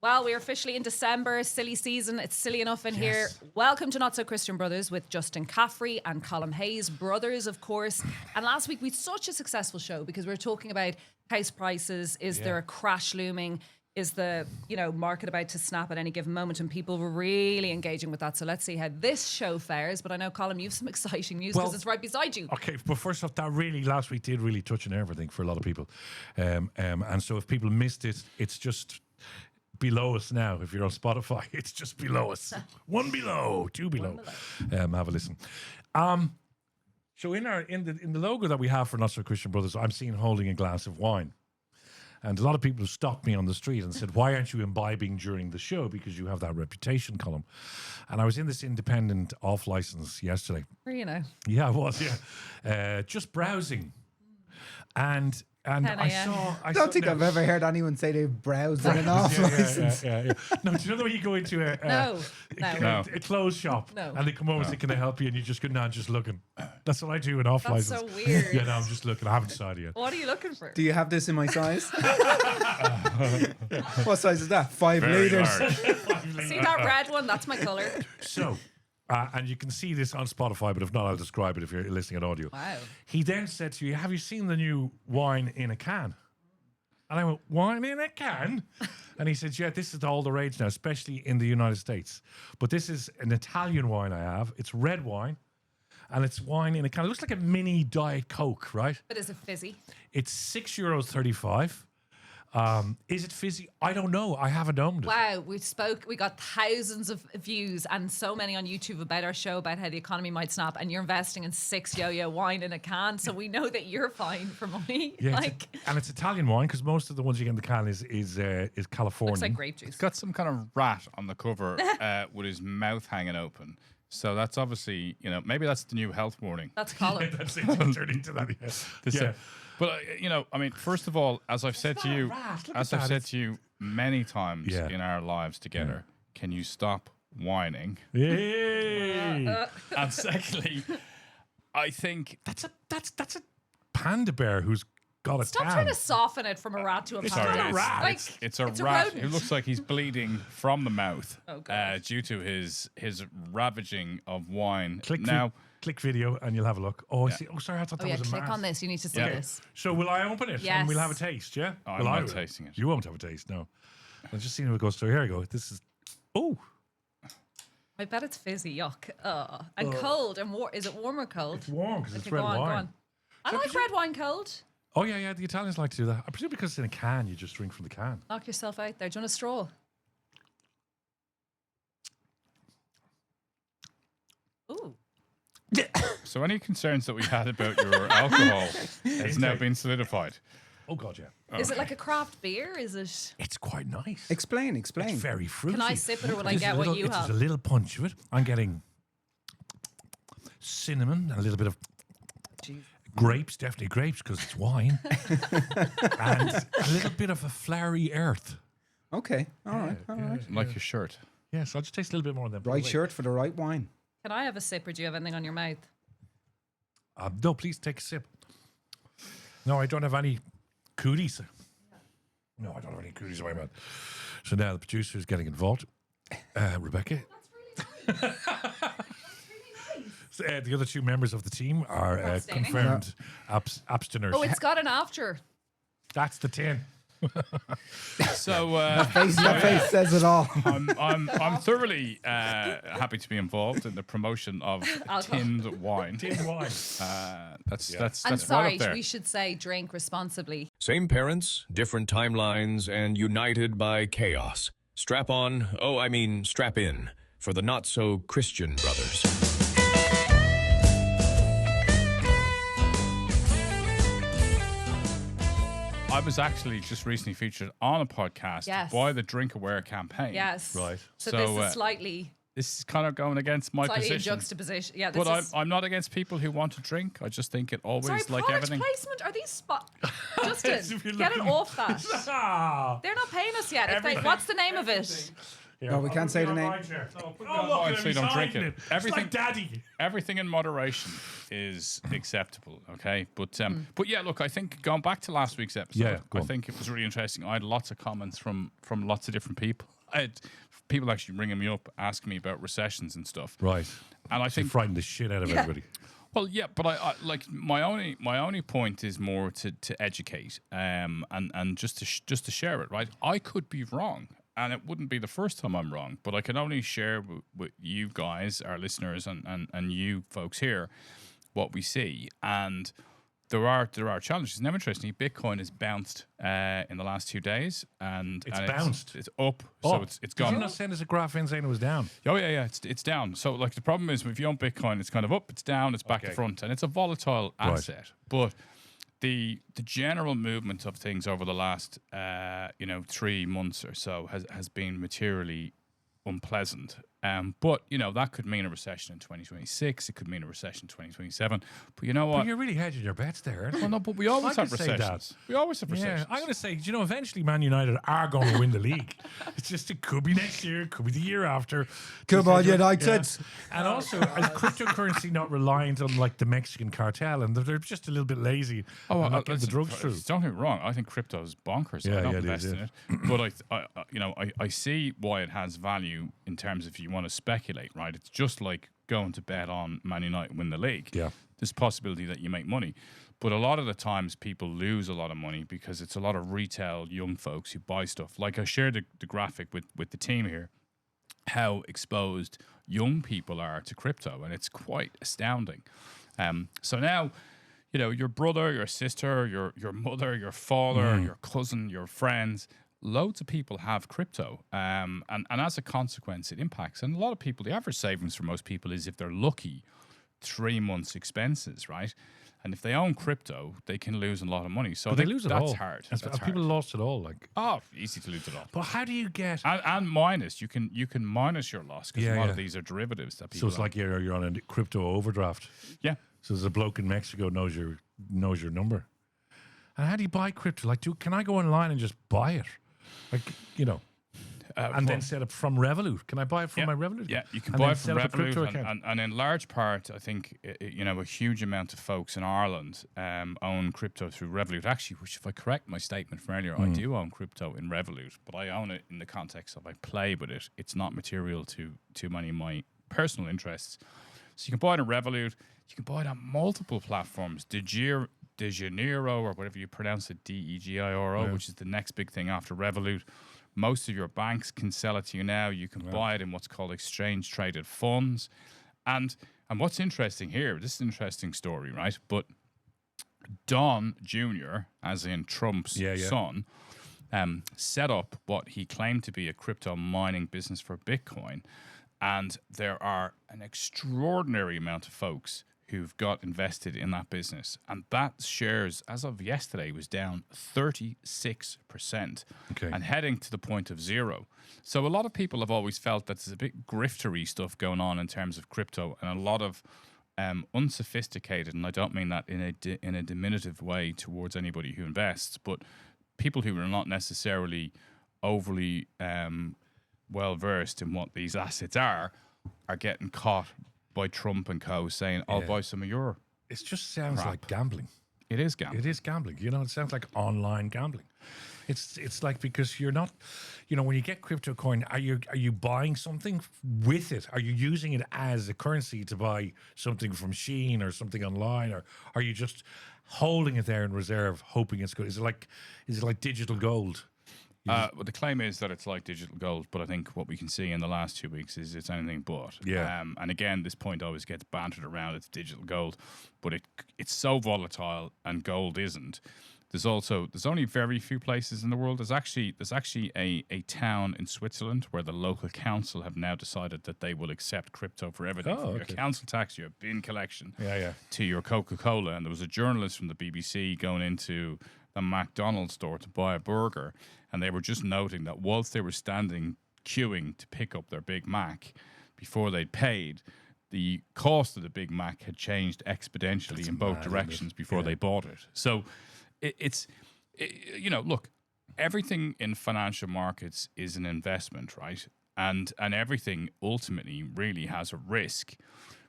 Well, we're officially in December, silly season. It's silly enough in here. Welcome to Not So Christian Brothers with Justin Caffrey and Colm Hayes, brothers, of course. And last week we had such a successful show because we were talking about house prices. Is there a crash looming? Is the market about to snap at any given moment? And people were really engaging with that. So let's see how this show fares. But I know, Colm, you have some exciting news because it's right beside you. Okay, but first off, that really last week did really touch on everything for a lot of people. And so if people missed it, it's just below us now. If you're on Spotify, it's just below us. One below, two below. Have a listen. So in the logo that we have for Not So Christian Brothers, I'm seen holding a glass of wine. And a lot of people have stopped me on the street and said, why aren't you imbibing during the show? Because you have that reputation, Colm. And I was in this independent off license yesterday. Yeah, I was, just browsing. And I don't think I've ever heard anyone say they've browsed on an off license. Yeah. No, do you know the way you go into a clothes shop and they come over and say, can I help you? And you just go, no, I'm just looking. That's what I do in off license. That's so weird. Yeah, no, I'm just looking. I haven't decided yet. What are you looking for? Do you have this in my size? What size is that? 5 Very litres. See that red one? That's my colour. So, and you can see this on Spotify, but if not, I'll describe it if you're listening on audio. Wow. He then said to you, have you seen the new wine in a can? And I went, wine in a can? And he said, yeah, this is all the rage now, especially in the United States. But this is an Italian wine I have. It's red wine. And it's wine in a can. It looks like a mini Diet Coke, right? But is it fizzy? It's €6.35. Is it fizzy? I don't know. I haven't owned it. Wow, we got thousands of views and so many on YouTube about our show about how the economy might snap, and you're investing in 6 yo-yo wine in a can, so we know that you're fine for money. Yeah, and it's Italian wine because most of the ones you get in the can is Californian. Looks like grape juice. It's got some kind of rat on the cover with his mouth hanging open. So that's obviously, maybe that's the new health warning. That's Colm. That's it. It's turned into that. Yeah. But first of all, as I've said to you many times in our lives together, can you stop whining? Yay! And secondly, I think that's a panda bear who's got a Stop tan. trying to soften it from a rat to a panda. It's a rat who looks like he's bleeding from the mouth due to his ravaging of wine. Click video and you'll have a look. Oh, I see. Oh, sorry, I thought that was a click mask. on this. You need to see this. So will I open it? Yes. And we'll have a taste, yeah? I'm not tasting it. You won't have a taste, no. I'll just see how it goes through. Here we go. This is... Oh. I bet it's fizzy. Yuck. And cold. And is it warm or cold? It's warm because it's Okay, red go on. wine. I like red wine cold. Oh, yeah. The Italians like to do that. I presume because it's in a can, you just drink from the can. Knock yourself out there. Do you want a straw? Ooh. So any concerns that we had about your alcohol has now been solidified. Oh, God, yeah. Is it like a craft beer? Is it? It's quite nice. Explain. It's very fruity. Can I sip it or will I get what you have? There's a little punch of it. I'm getting cinnamon and a little bit of grapes, definitely grapes because it's wine. And a little bit of a flowery earth. Okay. All right. Like your shirt. Yeah, so I'll just taste a little bit more of them. Right shirt for the right wine. Can I have a sip or do you have anything on your mouth? No, please take a sip. No, I don't have any cooties. No, I don't have any cooties in my mouth. So now the producer is getting involved. Rebecca. That's really nice. The other two members of the team are confirmed abstiners. Oh, it's got an after. That's the tin. So that face says it all. I'm thoroughly happy to be involved in the promotion of tinned wine. Tinned wine. That's I'm right sorry, up there. we should say drink responsibly. Same parents, different timelines, and united by chaos. Strap on, strap in, for the Not So Christian Brothers. I was actually just recently featured on a podcast by the Drink Aware campaign. Yes. Right. So this is slightly... This is kind of going against my slightly position. in juxtaposition. Yeah, but I'm not against people who want to drink. I just think it always, sorry, like product everything... placement? Are these Justin, get it off that. They're not paying us yet. What's the name of it? Here, No, we can't say the name. No, put it on look mine at so him, you don't he's drink hiding it. It's Everything- like daddy. Everything in moderation is acceptable, okay? But yeah, look, I think going back to last week's episode, Yeah, go I on. think it was really interesting. I had lots of comments from lots of different people. I had people actually ringing me up, asking me about recessions and stuff. Right. And I So think, frightened the shit out of everybody. well, yeah, but I like my only point is more to educate, and just to share it, right? I could be wrong. And it wouldn't be the first time I'm wrong, but I can only share with you guys, our listeners, and you folks here, what we see. And there are challenges. Now, interestingly, Bitcoin has bounced in the last 2 days, and bounced? It's up, so it's Did gone. you not send us a graph in saying it was down? Oh yeah, it's down. So like the problem is if you own Bitcoin, it's kind of up, it's down, it's back to Okay. front, and it's a volatile Right. asset. But the general movement of things over the last 3 months or so has been materially unpleasant. But that could mean a recession in 2026. It could mean a recession in 2027. But you know what? But you're really hedging your bets there. Aren't you? Well, no, but we always I have could say that. recessions. We always have Yeah, recessions. I'm going to say, eventually Man United are going to win the league. It's just, it could be next year, it could be the year after. Come on, United. And also, is cryptocurrency not reliant on like the Mexican cartel? And they're just a little bit lazy. and not getting the listen, drugs through. Don't get me wrong. I think crypto is bonkers. Yeah, I don't yeah, it invest is, in it, but I see why it has value in terms of if you want to speculate. Right, it's just like going to bet on Man United win the league. Yeah. There's possibility that you make money, but a lot of the times people lose a lot of money because it's a lot of retail young folks who buy stuff. Like I shared the graphic with the team here, how exposed young people are to crypto, and it's quite astounding. So now, your brother, your sister, your mother, your father, your cousin, your friends, loads of people have crypto. And as a consequence, it impacts. And a lot of people, the average savings for most people is, if they're lucky, 3 months expenses, right? And if they own crypto, they can lose a lot of money. So But they lose it all. That's hard. And That's people hard. lost it all. Like, Oh, easy to lose it all. but how do you get? And minus, you can minus your loss because Yeah, a lot yeah. of these are derivatives that So people. it's like you're on a crypto overdraft. yeah. So there's a bloke in Mexico knows your number. And how do you buy crypto? Like, can I go online and just buy it? Like, and then set up from Revolut. Can I buy it from my Revolut? Yeah, you can And buy then it from set up a crypto Revolut, account? and in large part, I think a huge amount of folks in Ireland own crypto through Revolut. Actually, which, if I correct my statement from earlier, I do own crypto in Revolut, but I own it in the context of I play with it. It's not material to many of my personal interests. So you can buy it in Revolut. You can buy it on multiple platforms. DeGeiro, or whatever you pronounce it, DEGIRO, which is the next big thing after Revolut. Most of your banks can sell it to you now. You can buy it in what's called exchange traded funds. And what's interesting here, this is an interesting story, right? But Don Jr., as in Trump's son, set up what he claimed to be a crypto mining business for Bitcoin. And there are an extraordinary amount of folks who've got invested in that business. And that shares, as of yesterday, was down 36%. Okay. And heading to the point of zero. So a lot of people have always felt that there's a bit griftery stuff going on in terms of crypto, and a lot of unsophisticated, and I don't mean that in a diminutive way towards anybody who invests, but people who are not necessarily overly well versed in what these assets are getting caught by Trump and co. saying, "I'll buy some of your." It just sounds crap. like gambling. It is gambling. It is gambling. It sounds like online gambling. It's like, because you're not, when you get crypto coin, are you buying something with it? Are you using it as a currency to buy something from Shein or something online, or are you just holding it there in reserve, hoping it's good? Is it like digital gold? Well, the claim is that it's like digital gold, but I think what we can see in the last 2 weeks is it's anything but. Yeah. And again, this point always gets bantered around. It's digital gold, but it's so volatile, and gold isn't. There's only very few places in the world. There's actually a town in Switzerland where the local council have now decided that they will accept crypto for everything, from your council tax, your bin collection, to your Coca-Cola. And there was a journalist from the BBC going into the McDonald's store to buy a burger, and they were just noting that whilst they were standing queuing to pick up their Big Mac, before they'd paid, the cost of the Big Mac had changed exponentially in both directions before they bought it. So look, everything in financial markets is an investment, right? and everything ultimately really has a risk.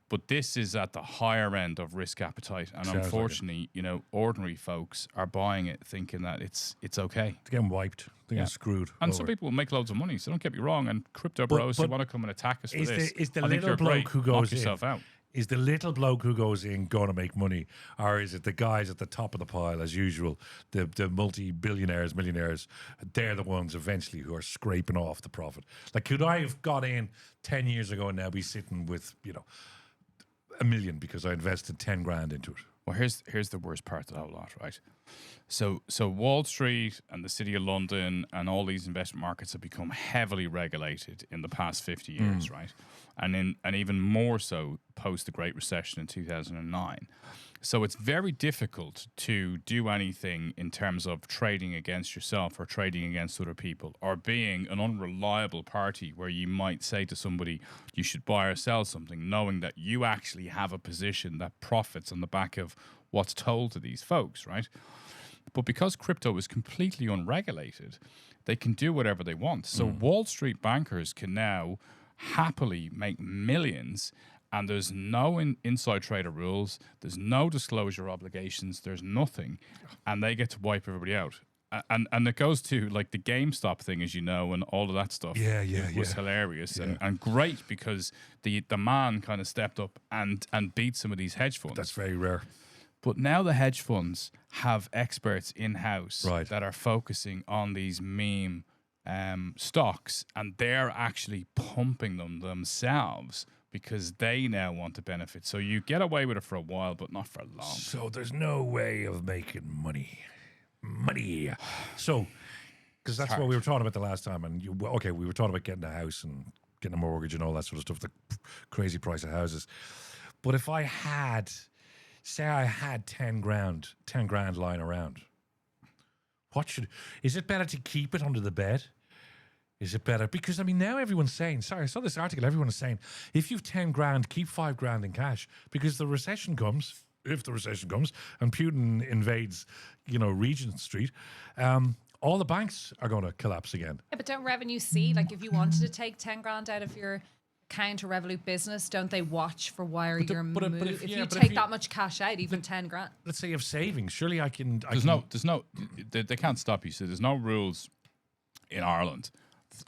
But this is at the higher end of risk appetite, and Sounds like it. unfortunately, ordinary folks are buying it, thinking that it's okay. They're getting wiped. They're getting screwed. And over. some people will make loads of money, so don't get me wrong. And crypto bros who but want to come and attack us for is this, the I think little you're bloke great. who Knock goes yourself in, out. is the little bloke who goes in going to make money, or is it the guys at the top of the pile as usual, the multi-billionaires, millionaires? They're the ones eventually who are scraping off the profit. Like, could I have got in 10 years ago and now be sitting with $1 million because I invested 10 grand into it? Well, here's the worst part of the whole lot, right? So Wall Street and the City of London and all these investment markets have become heavily regulated in the past 50 years, right? And even more so post the Great Recession in 2009. So it's very difficult to do anything in terms of trading against yourself or trading against other people, or being an unreliable party where you might say to somebody you should buy or sell something, knowing that you actually have a position that profits on the back of what's told to these folks, right? But because crypto is completely unregulated, they can do whatever they want. So Wall Street bankers can now happily make millions, and there's no inside trader rules, there's no disclosure obligations, there's nothing, and they get to wipe everybody out. And it goes to like the GameStop thing, as you know, and all of that stuff. It was hilarious and great, because the man kind of stepped up and beat some of these hedge funds. That's very rare. But now the hedge funds have experts in-house Right. that are focusing on these meme stocks, and they're actually pumping them themselves because they now want to benefit. So you get away with it for a while, but not for long. So there's no way of making money. So, because that's what we were talking about the last time. And we were talking about getting a house and getting a mortgage and all that sort of stuff, the crazy price of houses. But if I had, say I had 10 grand lying around, is it better to keep it under the bed? Is it better? Because, I mean, now everyone's saying, I saw this article, everyone is saying, if you've 10 grand, keep 5 grand in cash, because the recession comes, if the recession comes, and Putin invades, Regent Street, all the banks are going to collapse again. Yeah, but don't Revenue see, like if you wanted to take 10 grand out of your account or Revolut business, don't they watch for why you're moving? If you take that much cash out, even 10 grand. Let's say you have savings. Surely They can't stop you. So there's no rules in Ireland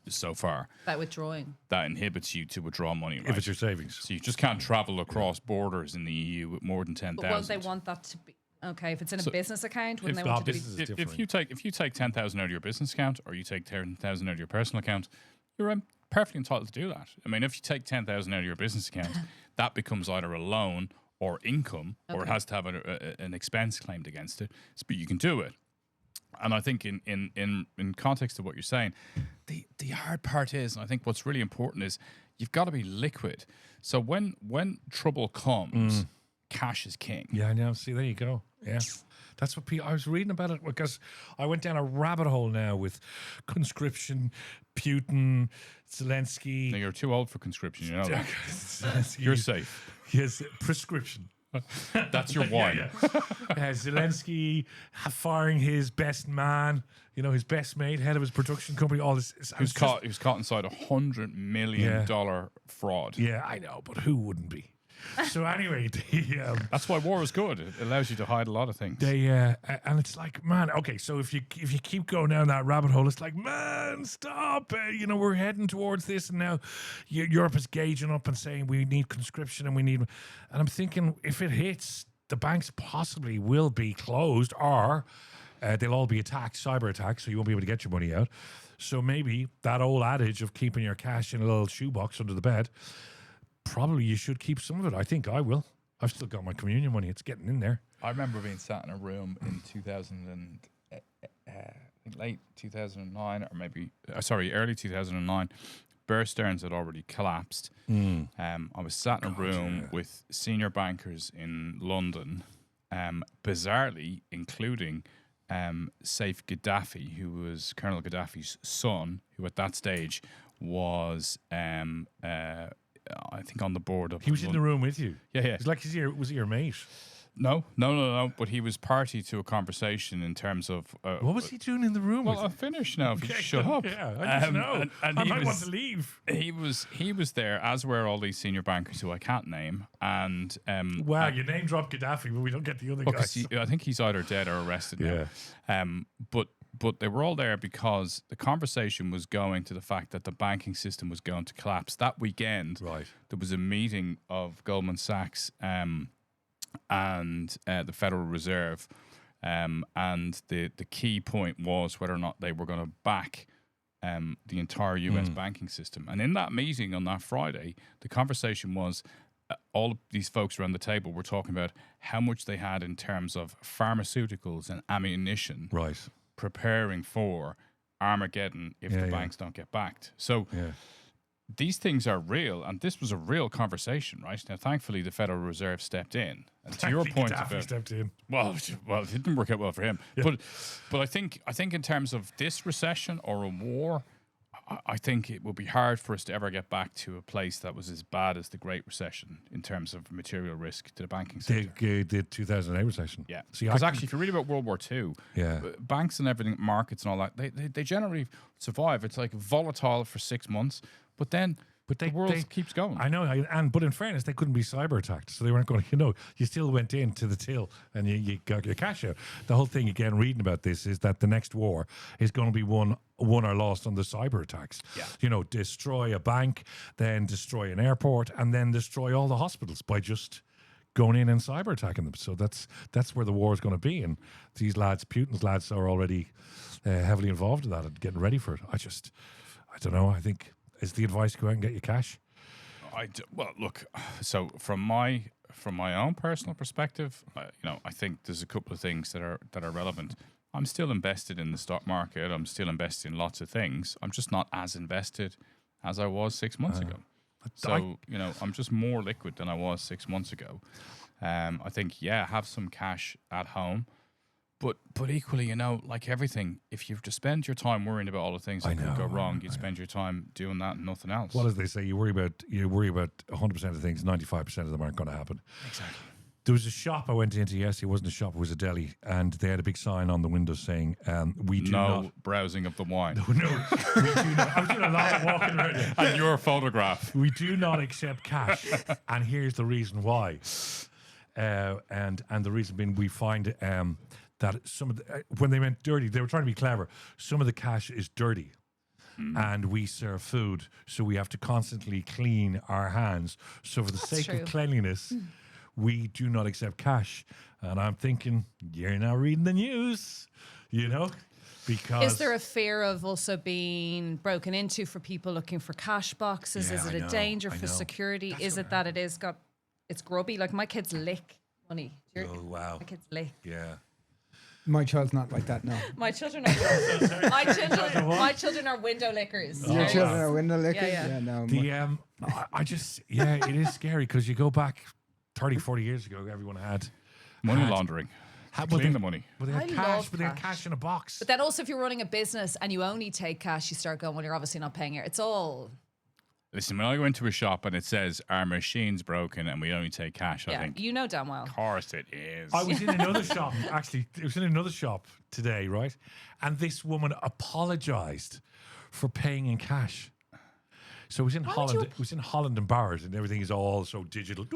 so far That withdrawing. that inhibits you to withdraw money, right? if it's your savings. So you just can't travel across borders in the EU with more than 10,000. But won't they want that to be okay? If it's in a business account, wouldn't if they want the it to business be? is if different. you take 10,000 out of your business account, or you take 10,000 out of your personal account, you're perfectly entitled to do that. I mean, if you take 10,000 out of your business account, that becomes either a loan or income, or it has to have an expense claimed against it. But you can do it. And I think in context of what you're saying, the hard part is, and I think what's really important is, you've got to be liquid. So when trouble comes, cash is king. Yeah, I know. See, there you go. Yeah. That's what I was reading about it, because I went down a rabbit hole now with conscription, Putin, Zelensky. Now, you're too old for conscription, you know that. Zelensky. You're safe. Yes, prescription. That's your wine. Zelensky firing his best man, his best mate, head of his production company, all this. He was caught inside $100 million fraud. Yeah, I know, but who wouldn't be? So anyway, That's why war is good. It allows you to hide a lot of things. And it's like, man, okay, so if you keep going down that rabbit hole, it's like, man, stop. We're heading towards this, and now Europe is gauging up and saying we need conscription and I'm thinking, if it hits, the banks possibly will be closed, or they'll all be attacked, cyber attacks, so you won't be able to get your money out. So maybe that old adage of keeping your cash in a little shoebox under the bed, probably you should keep some of it. I think I will. I've still got my communion money. It's getting in there. I remember being sat in a room in late 2009, or maybe, early 2009. Bear Stearns had already collapsed. I was sat in a room with senior bankers in London, bizarrely including Saif Gaddafi, who was Colonel Gaddafi's son, who at that stage was I think on the board of. He was in the room with you. Yeah. It's like was he your mate? No. But he was party to a conversation in terms of What was he doing in the room? Well, I'll finish now. If you shut up. Yeah, I just know. And I he might was, want to leave. He was there, as were all these senior bankers who I can't name. And Wow, you name drop Gaddafi, but we don't get the other guys. I think he's either dead or arrested now. But they were all there because the conversation was going to the fact that the banking system was going to collapse. That weekend, Right. there was a meeting of Goldman Sachs and the Federal Reserve, and the key point was whether or not they were going to back the entire US banking system. And in that meeting on that Friday, the conversation was all of these folks around the table were talking about how much they had in terms of pharmaceuticals and ammunition, Right. preparing for Armageddon if the banks don't get backed. So these things are real, and this was a real conversation, right? Now, thankfully, the Federal Reserve stepped in. And to your point Gaddafi about stepped in. well, it didn't work out well for him. But I think in terms of this recession or a war, I think it will be hard for us to ever get back to a place that was as bad as the Great Recession in terms of material risk to the banking sector. The 2008 recession. Yeah, See, because actually, if you read about World War II, Yeah. banks and everything, markets and all that, they generally survive. It's like volatile for 6 months, but then the world keeps going. I know, but in fairness, they couldn't be cyber attacked, so they weren't going. You still went into the till and you got your cash out. The whole thing, again, reading about this, is that the next war is going to be won or lost on the cyber attacks. Yeah. Destroy a bank, then destroy an airport, and then destroy all the hospitals by just going in and cyber attacking them. So that's where the war is going to be, and these lads, Putin's lads, are already heavily involved in that and getting ready for it. I don't know. I think. Is the advice go out and get your cash? Well, look. So from my own personal perspective, I think there's a couple of things that are relevant. I'm still invested in the stock market. I'm still invested in lots of things. I'm just not as invested as I was 6 months ago. So I'm just more liquid than I was 6 months ago. I think have some cash at home. But equally, like everything, if you just spend your time worrying about all the things that could go wrong, you'd spend your time doing that and nothing else. Well, as they say, you worry about 100% of things, 95% of them aren't going to happen. Exactly. There was a shop I went into yesterday. It wasn't a shop; it was a deli, and they had a big sign on the window saying, "We do not browsing of the wine." No, we do not. I was doing a lot of walking around here. And your photograph. We do not accept cash, and here's the reason why. And the reason being, we find that some of when they went dirty, they were trying to be clever. Some of the cash is dirty, and we serve food, so we have to constantly clean our hands. So for the sake of cleanliness, we do not accept cash. And I'm thinking, you're now reading the news, because is there a fear of also being broken into for people looking for cash boxes? Yeah, is it a danger for security? Is it that it's grubby? Like my kids lick money. Oh wow, my kids lick. Yeah. My child's not like that, no. My children are my children are window lickers. Your children are window lickers? Yeah. No. It is scary because you go back 30, 40 years ago, everyone had money laundering. Clean the money. But they had cash, but they had cash in a box. But then also if you're running a business and you only take cash, you start going, well, you're obviously not paying it. It's all... Listen, when I go into a shop and it says our machine's broken and we only take cash, I think, you know damn well. of course it is. I was in another shop, actually. It was in another shop today, right? And this woman apologized for paying in cash. So it was in Holland. It was in Holland and Barrett, and everything is all so digital.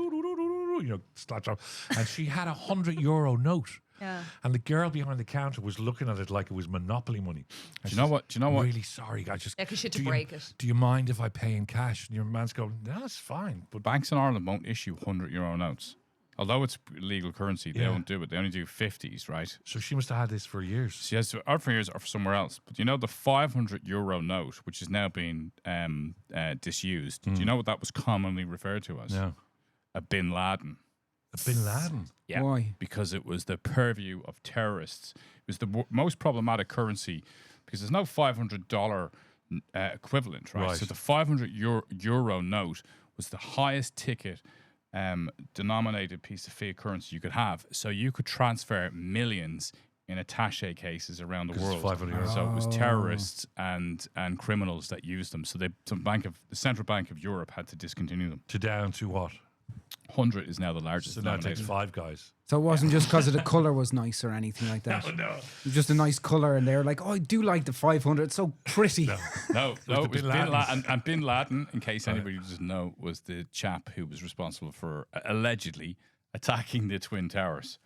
Slap. And she had €100 note. Yeah. And the girl behind the counter was looking at it like it was Monopoly money. And Do you know what? Really sorry, I just. Yeah, because you had to break it. Do you mind if I pay in cash? And your man's going, no, it's fine. But banks in Ireland won't issue €100 notes. Although it's legal currency, they don't do it. They only do 50s, right? So she must have had this for years. She has out for years or for somewhere else. But the €500 note, which is now being disused, do you know what that was commonly referred to as? No. A Bin Laden. Bin Laden? Yeah. Why? Because it was the purview of terrorists. It was the most problematic currency because there's no $500 equivalent, right? So the €500 note was the highest ticket denominated piece of fiat currency you could have. So you could transfer millions in attaché cases around the world. €500. So it was terrorists and criminals that used them. So the Central Bank of Europe had to discontinue them. Down to what? 100 is now the largest So now it takes denominator. 5 guys. So it wasn't just because of the colour was nice or anything like that. No. It was just a nice colour, and they were like, "Oh, I do like the 500. It's so pretty." No, the it was Bin Bin Ladens. Laden. And Bin Laden, in case anybody doesn't know, was the chap who was responsible for allegedly attacking the Twin Towers.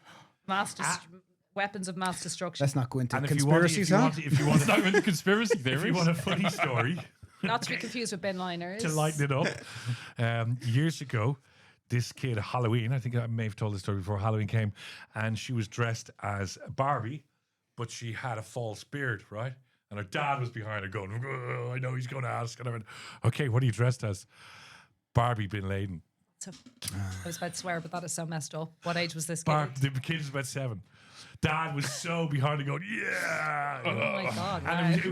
Weapons of mass destruction. Let's not go into And conspiracies, huh? if you want, It's not really conspiracy if theories. you want a funny story Not to be confused with bin liners. to lighten it up, years ago, this kid at Halloween, I think I may have told this story before Halloween came, and she was dressed as Barbie, but she had a false beard, right? And her dad was behind her going, "Oh, I know he's going to ask." And I went, "Okay, what are you dressed as?" Barbie Bin Laden. So, I was about to swear, but that is so messed up. What age was this kid? The kid was about 7. Dad was so behind her going, "Yeah." Oh my God. And Wow.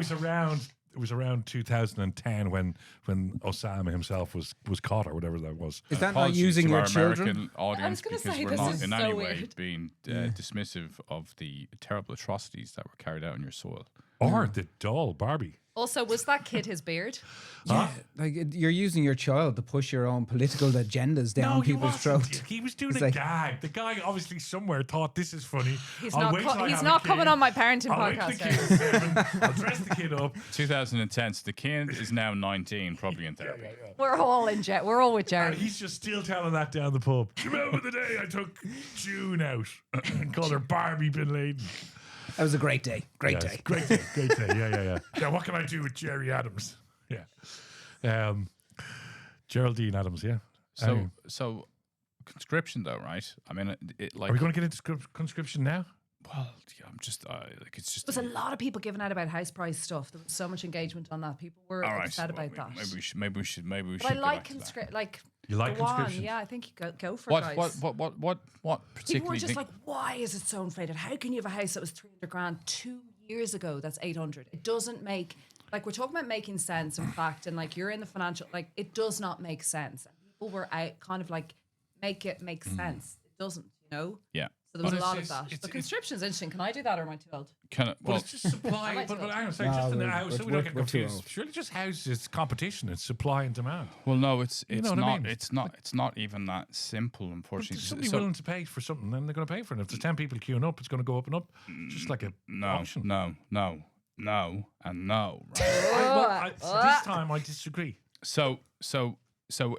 it was around 2010 when Osama himself was caught or whatever that was. Is that not Apologies using to your our children? American audience gonna because say, we're this not is in so any way weird. being dismissive of the terrible atrocities that were carried out on your soil. Or the doll Barbie. Also, was that kid his beard? Yeah, like you're using your child to push your own political agendas down people's throats. He was doing It's a like- gag. The guy obviously somewhere thought this is funny. He's I'll not. wait till I He's have not a kid. coming on my parenting I'll wait till podcast. the kid is 7. I'll dress the kid up. 2010, so the kid is now 19, probably in therapy. We're all in jet. We're all with And Jerry. he's just still telling that down the pub. Do you remember the day I took June out and called her Barbie Bin Laden? That was a great day. Great Yes, day. Great day. Great day. Yeah. Yeah, what can I do with Jerry Adams? Yeah. Geraldine Adams, yeah. Anyway. So conscription though, right? I mean, like, Are we going to get into conscription now? well, yeah, I'm just like it's just. There was a lot of people giving out about house price stuff. There was so much engagement on that. People were all right, upset well, about that. Maybe we should. But I go like back to that. conscript. Like You like go on. conscription? Yeah, I think you go for What it, what guys. what People particularly? were just think- like, why is it so inflated? How can you have a house that was 300 grand 2 years ago that's 800? It doesn't make, like, we're talking about making sense and fact, and like you're in the financial, like, it does not make sense. And people were out kind of like, make it make sense. It doesn't, you know? yeah. So there was But a lot it's- of that. it's- But conscription's interesting. Can I do that or am I too old? Kind of. Well, Well, it's just supply. like but to hang on a No, second, just in the we're- house, so we we're- don't get we're too confused. old. Surely just house is competition. It's supply and demand. well, no, it's know it's what I not. mean? It's not even that simple, If unfortunately. there's somebody So- willing to pay for something, then they're going to pay for it. If there's 10 people queuing up, it's going to go up and up. Just like a no, auction. no, and no. Right? This time I disagree. So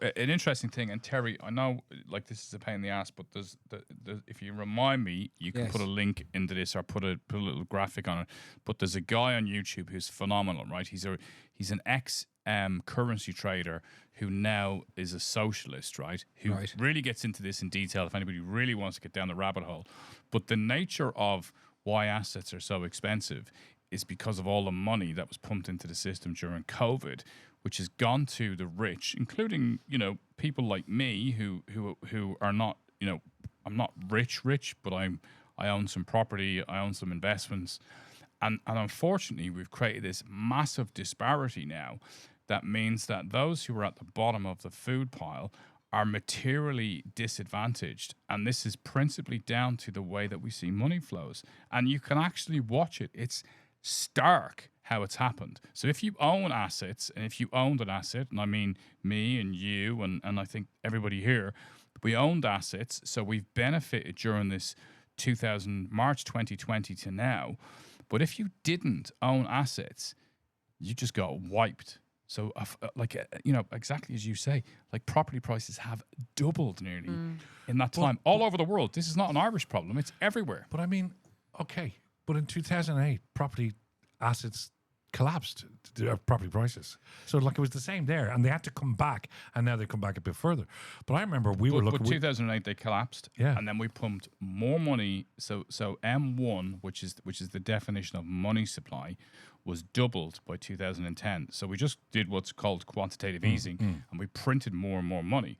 an interesting thing, and Terry, I know like this is a pain in the ass, but there's if you remind me, you can Yes. put a link into this or put a little graphic on it. But there's a guy on YouTube who's phenomenal, right? He's an ex currency trader who now is a socialist, right? Who Right. really gets into this in detail if anybody really wants to get down the rabbit hole. But the nature of why assets are so expensive is because of all the money that was pumped into the system during COVID, which has gone to the rich, including, you know, people like me who are not, you know, I'm not rich, but I own some property, I own some investments. And unfortunately, we've created this massive disparity now that means that those who are at the bottom of the food pile are materially disadvantaged. And this is principally down to the way that we see money flows. And you can actually watch it. It's stark how it's happened. So if you own assets, and if you owned an asset, and I mean me and you and I think everybody here, we owned assets, so we've benefited during this March 2020 to now. But if you didn't own assets, you just got wiped. So, you know, exactly as you say, like property prices have doubled nearly in that time all over the world. This is not an Irish problem; it's everywhere. But I mean, okay. But in 2008, property assets collapsed, property prices. So like it was the same there, and they had to come back, and now they come back a bit further. But I remember we were But looking. 2008 they collapsed, Yeah. and then we pumped more money. So M1, which is the definition of money supply, was doubled by 2010. So we just did what's called quantitative easing, and we printed more and more money,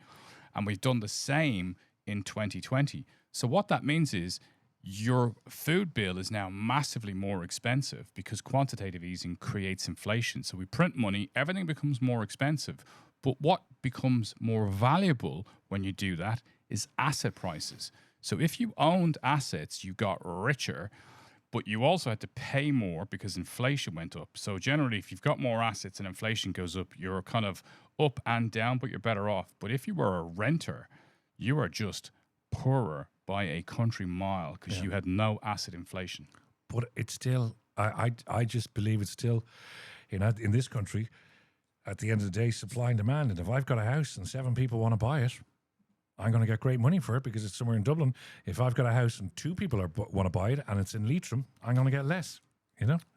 and we've done the same in 2020. So what that means is your food bill is now massively more expensive because quantitative easing creates inflation. So we print money, everything becomes more expensive. But what becomes more valuable when you do that is asset prices. So if you owned assets, you got richer, but you also had to pay more because inflation went up. So generally, if you've got more assets and inflation goes up, you're kind of up and down, but you're better off. But if you were a renter, you are just poorer by a country mile because you had no asset inflation. But it's still, I just believe it's still, in this country, at the end of the day, supply and demand. And if I've got a house and 7 people want to buy it, I'm going to get great money for it because it's somewhere in Dublin. If I've got a house and 2 people want to buy it and it's in Leitrim, I'm going to get less.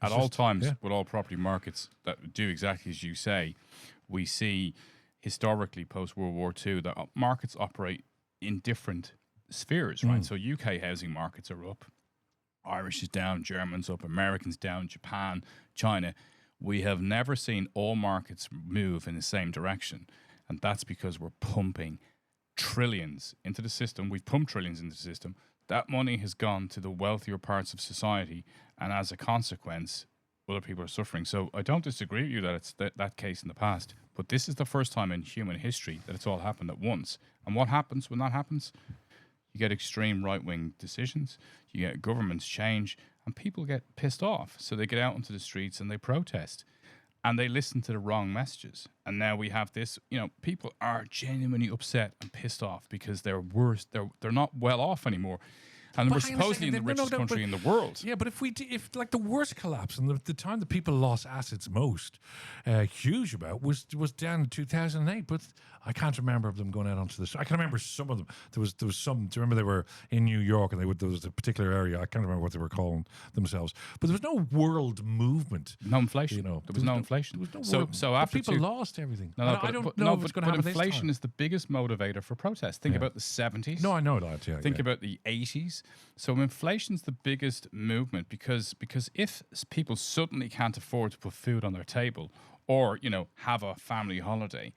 At all times, with all property markets that do exactly as you say, we see historically post World War II that markets operate in different spheres, right? So UK housing markets are up, Irish is down, Germans up, Americans down, Japan, China. We have never seen all markets move in the same direction, and that's because we're pumping trillions into the system. We've pumped trillions into the system. That money has gone to the wealthier parts of society, and as a consequence, other people are suffering. So I don't disagree with you that it's that case in the past, but this is the first time in human history that it's all happened at once. And what happens when that happens? You get extreme right-wing decisions, you get governments change, and people get pissed off. So they get out into the streets and they protest. And they listen to the wrong messages. And now we have this, people are genuinely upset and pissed off because they're worse. They're not well off anymore. And we're supposedly in the richest country in the world. Yeah, but if like the worst collapse and the time that people lost assets most, huge about was down in 2008. But I can't remember them going out onto this. I can remember some of them. There was some. Do you remember they were in New York and there was a particular area. I can't remember what they were calling themselves. But there was no world movement. No inflation. There was no inflation. There was no so after people lost everything. I don't know if it's going to happen. But inflation this time. is the biggest motivator for protest. Think about the 70s. No, I know that. Yeah. Think about the 80s. So inflation's the biggest movement because if people suddenly can't afford to put food on their table or, have a family holiday,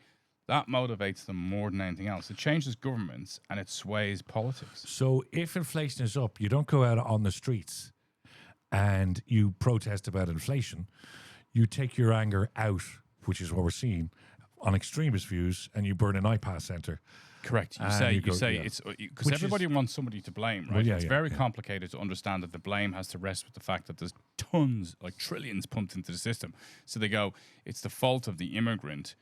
that motivates them more than anything else. It changes governments and it sways politics. So if inflation is up, you don't go out on the streets and you protest about inflation. You take your anger out, which is what we're seeing, on extremist views, and you burn an iPass centre. Correct. You say it's because everybody wants somebody to blame, right? It's very complicated to understand that the blame has to rest with the fact that there's tons, like trillions, pumped into the system. So they go, it's the fault of the immigrant.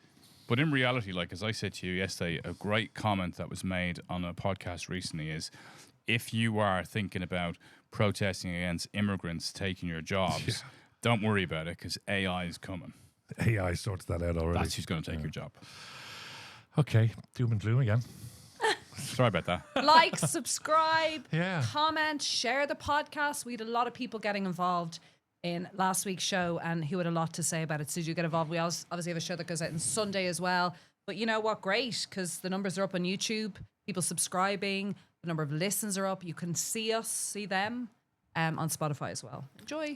But in reality, like as I said to you yesterday, a great comment that was made on a podcast recently is, if you are thinking about protesting against immigrants taking your jobs, don't worry about it because AI is coming. AI sorts that out already. That's who's going to take your job. Okay, doom and gloom again. Sorry about that. Like, subscribe, Yeah. comment, share the podcast. We had a lot of people getting involved in last week's show and who had a lot to say about it. So do get involved. We obviously have a show that goes out on Sunday as well. But you know what? Great, because the numbers are up on YouTube. People subscribing. The number of listens are up. You can see us, see them on Spotify as well. Enjoy.